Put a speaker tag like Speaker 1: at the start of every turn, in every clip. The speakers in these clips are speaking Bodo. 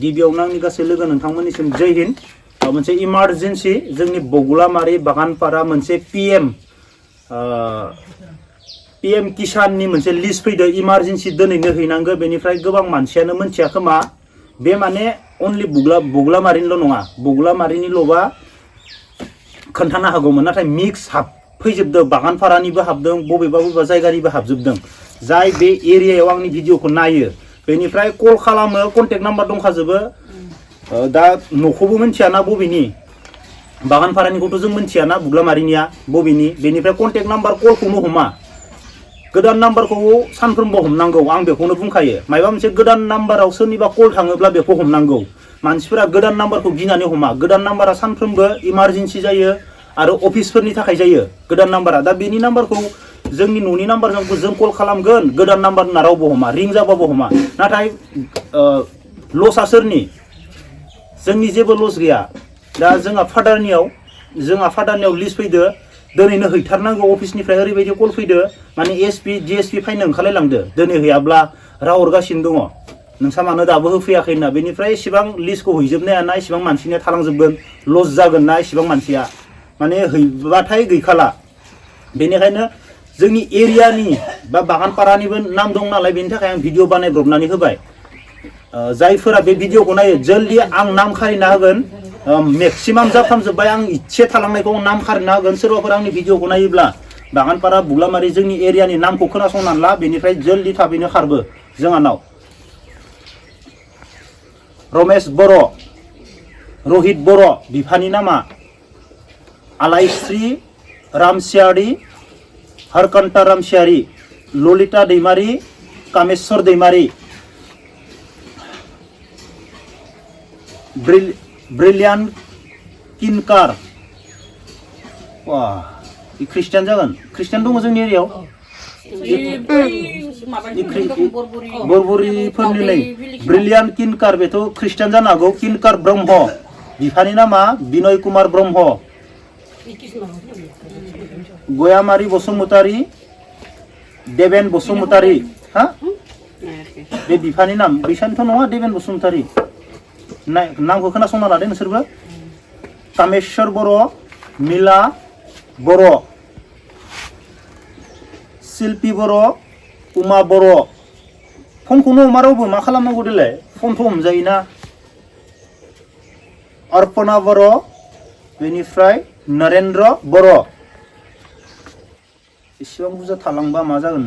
Speaker 1: गिबियावनो आंनि गासै लोगो नोंथांमोननिसिम जय हिन्द मोनसे इमारजेन्सि जोंनि बगुलामारि बागानपारा मोनसे पीएम किसाननि मोनसे लिस्ट फैदो इमारजेन्सि दोनैनो हैनांगौ बेनिफ्राय गोबां मानसियानो मोनथिया खोमा बे माने अनलि बगुलामारिनिल' नङा बगुलामारिनिल'बा खोन्थानो हागौमोन नाथाय मिक्स फैजोबदों बागानपारानिबो हाबदों बबेबा जायगानिबो हाबजोबदों जाय बे एरियायाव आंनि भिडिअखौ नायो बेनिफ्राय कल खालामो कन्टेक्ट नाम्बार दंखाजोबो दा न'खौबो मिथियाना बबेनि बागानपारानिखौथ' जों मिथियाना बुग्लामारिनिया बबेनि बेनिफ्राय कन्टेक्ट नाम्बार कलखौनो हमा गोदान नाम्बारखौ सानफ्रोमबो हमनांगौ आं बेखौनो बुंखायो माबा मोनसे गोदान नाम्बाराव सोरनिबा कल थाङोब्ला बेखौ हमनांगौ मानसिफोरा गोदान नाम्बारखौ गिनानै हमा गोदान नाम्बारा सानफ्रोमबो इमारजेन्सि जायो आरो अफिसफोरनि थाखाय जायो गोदान नाम्बारा दा बेनि नाम्बारखौ जोंनि न'नि नाम्बारजों जों कल खालामगोन गोदान नाम्बार होनना रावबो हमा रिं जाबाबो हमा नाथाय लसआ सोरनि जोंनि जेबो लस गैया दा जोंहा फादारनियाव लिस्ट फैदो दोनैनो हैथारनांगौ अफिसनिफ्राय ओरैबायदि कल फैदो माने एसपि डिएसपि फायनो ओंखारलायलांदो दोनै हैयाब्ला राव हरगासिनो दङ नोंसा मानो दाबो होफैयाखै होनना बेनिफ्राय इसेबां लिस्टखौ हैजोबनो हाया ना इसेबां मानसिनिया थालांजोबगोन लस जागोन ना इसेबां मानसिया माने हैबाथाय गैखाला बेनिखायनो जोंनि एरियानि बा बागानपारानिबो नाम दं नालाय बेनि थाखाय आं भिडिअ बानायब्रबनानै होबाय जायफोरा बे भिडिअखौ नायो जल्दि आं नाम खारिना होगोन मेक्सिमाम जाफ्रामजोब्बाय आं इसे थालांनायखौ नाम खारिना होगोन सोरबाफोर आंनि भिडिअखौ नायोब्ला बागानपारा बुग्लामारि जोंनि एरियानि नामखौ खोनासंनानै ला बेनिफ्राय जल्दि थाबैनो खारबो जोंहानाव रमेश बर' रहित बर' बिफानि नामा आलायस्रि रामसियारि हरकन्ता रामसियारि ललिता दैमारि कामेश्वर दैमारि ब्रिलियान किनकार वाह ख्रिस्टियान जागोन ख्रिस्टियान दङ जोंनि एरियायाव बरबुरिफोरनि नै ब्रिलियान किनकार बेथ' ख्रिस्टियान जानो हागौ किनकार ब्रह्म बिफानि नामा बिनय कुमार ब्रह्म गयामारि बसुमतारी देबेन बसुमतारी हा बे बिफानि नाम बैसानिथ' नङा देबेन बसुमतारी नामखौ खोनासंना लादो नोंसोरबो कामेश्वर बर' मिला बर' शिल्पी बर' उमा बर' फनखौनो हमा रावबो मा खालामनांगौ देलाय फनथ' हमजायोना अर्पना बर' बेनिफ्राय नरेन्द्र बर' इसेबां बुरजा थालांबा मा जागोन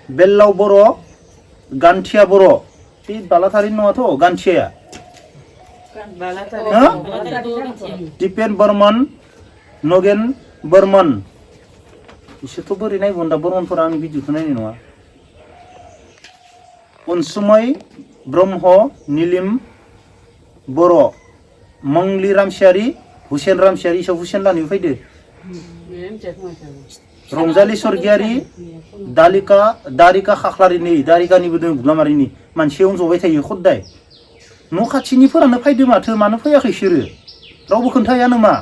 Speaker 1: बेल्लाव बर' गान्थिया बर' बे बालाथारि नङाथ' गान्थिया दिपेन बर्मन नगेन बर्मन इसोरथ' बोरै नायगोन दा बर्मनफोरा आंनि भिडिअखौ नायनाय नङा अनसुमै ब्रह्म निलिम बर' मंगली रामसियारि हुसेन रामसियारि इसब हुसेन लानिबो फैदो रंजालि स्वर्गियारि दारिका खाख्लारि नै दारिकानिबो दं बुग्लामारिनि मानसियावनो जबाय थायो खदाय न' खाथिनिफोरानो फैदो माथो मानो फैयाखै बिसोरो रावबो खोन्थायानो मा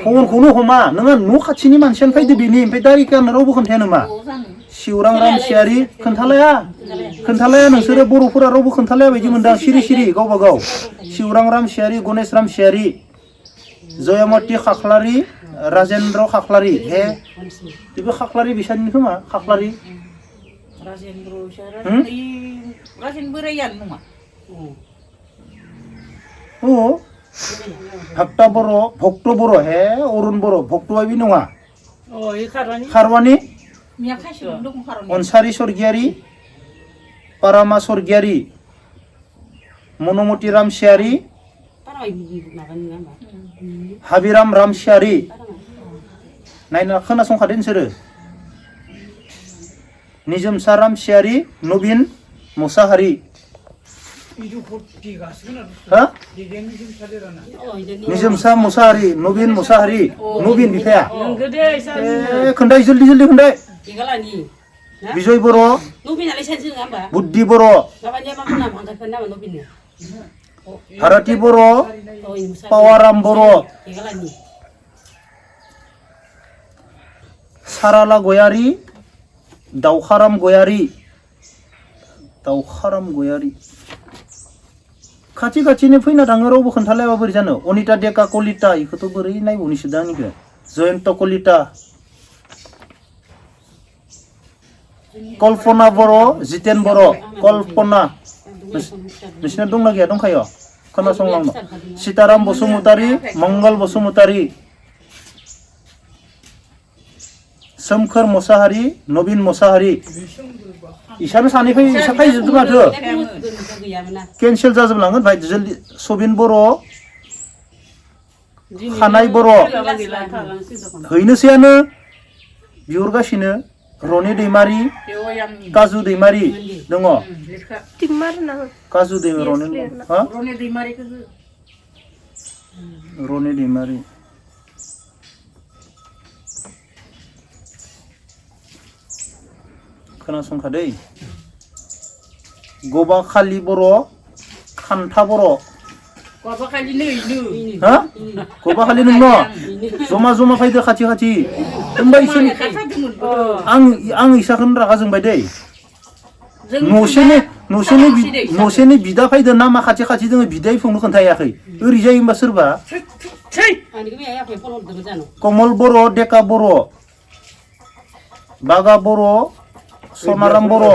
Speaker 1: खबरखौनो हमा नोङो न' खाथिनि मानसियानो फैदो बेनि ओमफ्राय दारिकानो रावबो खोन्थायानो मा शिवरां रामसियारि खोन्थालाया नोंसोरो बर'फोरा रावबो खोन्थालाया बायदि मोनदां सिरि गावबा गाव शिवरां रामसियारि गणेश रामसियारि जयमती खाख्लारि राजेन्द्र खाख्लारि हे बेबो खाख्लारि बिसानि खोमा खाख्लारि भक्ता बर' भक्त बर' हे अरुण बर' भक्तआ बे नङा खारवानि अनसारि स्वर्गियारि पारामा स्वर्गियारि मनमती रामसियारि हाबिराम रामसियारि नायना खोनासंखादो नोंसोरो निजोमसा रामसियारि नबिन मुसाहारि निजोमसा मुसाहारि नबिन मुसाहारि नबिन बिफाया खोन्थाय जल्दि खोन्थाय बिजय बर' बुद्धि बर' भारती बर' पावाराम बर' साराला गयारि दावखाराम गयारि दाउखाराम गयारि खाथि खाथिनि फैना थाङो रावबो खोन्थालायाबा बोरै जानो अनिता डेका कलिता इखौथ' बोरै नायबावनिसो दा आंनिखो जयন্ত कलिता कल्पना बर' जितेन बर' कल्पना नोंसिना दंना गैया दंखायो खोनासंलांनो सीताराम बसुमतारी मंगल बसुमतारी सोमखोर मोसाहारि नवीन मोसाहारि इसानो सानै फैजोबदों माथो केन्सेल जाजोबलांगोन भाइ जल्दि सबिन बर' खानाय बर' हैनोसैयानो बिहरगासिनो रनि दैमारि काजु दैमारि दङ काजु दैमारि रनि दैमारि खोनासंखादै गबा खालि बर' खान्था बर'
Speaker 2: गबा खालि नै
Speaker 1: हा गबा खालि नोंनो जमा जमा फैदो खाथि खाथि होमबा इसोर आं इसाखौनो रागा जोंबाय दै न'सेनि बिदा फैदो ना मा खाथि खाथि दोङो बिदाय फंनो खोन्थायाखै ओरै जायो होमबा सोरबा कमल बर' डेका बर' बागा बर' सनाराम बर'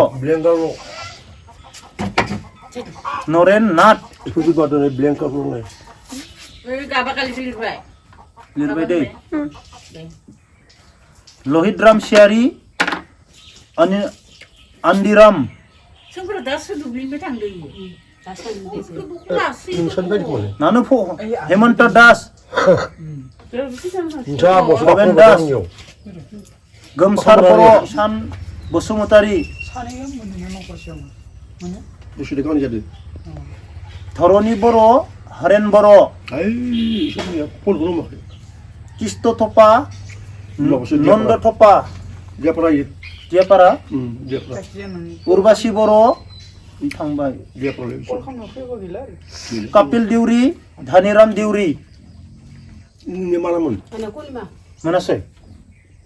Speaker 1: नरेन नाथ लिरबाय दै लहित राम सियारि आन्दिराम नानो हेमन्त दास भबेन दास गोमसार बर' सान बसुमतारी धरणी बर' हरेन बर' किस्त थपा नन्द थपा दियापारा उर्वासी बर' थांबाय कपिल देउरि धानिराम देउरि मोनासै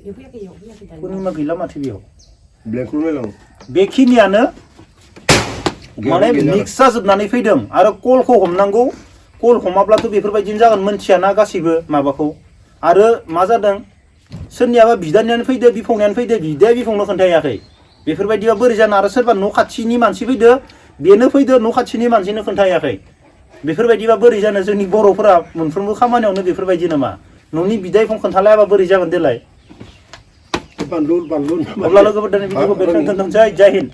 Speaker 1: कुनिमा गैला माथो बेयाव बेखिनियानो माने मिक्स जाजोबनानै फैदों आरो कलखौ हमनांगौ कल हमाब्लाथ' बेफोरबायदिनो जागोन मोनथियाना गासैबो माबाखौ आरो मा जादों सोरनियाबा बिदानियानो फैदो बिफंनियानो फैदो बिदाया बिफंनो खोन्थायाखै बेफोरबायदिबा बोरै जानो आरो सोरबा न' खाथिनि मानसि फैदो बेनो फैदो न' खाथिनि मानसिनो खोन्थायाखै बेफोरबायदिबा बोरै जानो जोंनि बर'फोरा मोनफ्रोमबो खामानियावनो बेफोरबायदि नामा न'नि बिदाय फं खोन्थालायाबा बोरै जागोन देलाय अब्ला लोगोफोर दिनै भिडिअखौ बेखिनियावनो दोनथ'नोसै जय हिन्द